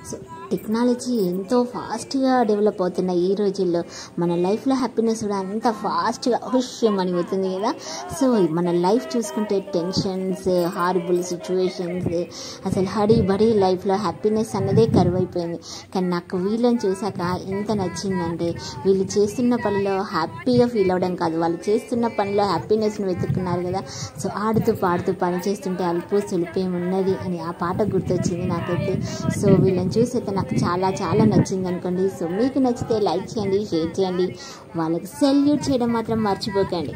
So technology ఎంతో ఫాస్ట్గా develop అవుతున్న ఈ రోజుల్లో మన లైఫ్లో హ్యాపీనెస్ కూడా అంత ఫాస్ట్గా హుష్యమని పోతుంది కదా. సో మన లైఫ్ చూసుకుంటే టెన్షన్స్, హారబుల్ సిచ్యువేషన్స్, అసలు హడీ బడీ లైఫ్లో హ్యాపీనెస్ అన్నదే కరువైపోయింది. కానీ నాకు వీళ్ళని చూసాక ఎంత నచ్చిందంటే, వీళ్ళు చేస్తున్న పనిలో హ్యాపీగా ఫీల్ అవ్వడం కాదు, వాళ్ళు చేస్తున్న పనిలో హ్యాపీనెస్ను వెతుక్కున్నారు కదా. సో ఆడుతూ పాడుతూ పని చేస్తుంటే అల్పు సులుపేమున్నది అని ఆ పాట గుర్తొచ్చింది నాకైతే. సో వీళ్ళని చూసి అయితే నాకు చాలా చాలా నచ్చింది అనుకోండి. సో మీకు నచ్చితే లైక్ చేయండి, షేర్ చేయండి, వాళ్ళకి సెల్యూట్ చేయడం మాత్రం మర్చిపోకండి.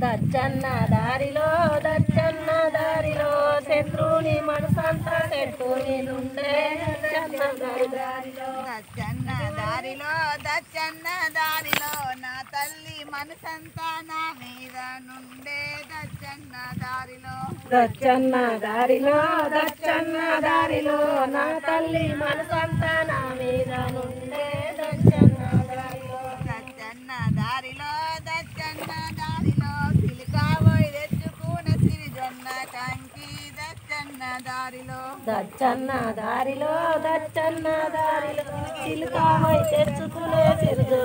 దచ్చన్న దారిలో దచ్చన్న దారిలో శత్రుని మనసంతా చెట్టు మీదుండే దచ్చన్న దారిలో దచ్చన్న దారిలో దచ్చన్న దారిలో నా తల్లి మనసంతా నా మీద నుండే దచ్చన్న దారిలో దచ్చన్న దారిలో దచ్చన్న దారిలో నా తల్లి మనసంతా నా మీద నుండే దచ్చన్న దారిలో దచ్చన్న దారిలో దచ్చన్న దారిలో సిలికాబోయి తెచ్చుకున్న సిరిజొన్న కంకి దచ్చన్న దారిలో దచ్చన్న దారిలో దచ్చన్న దారిలో చిలుకామై తెచ్చుకునే సిరిజొన్న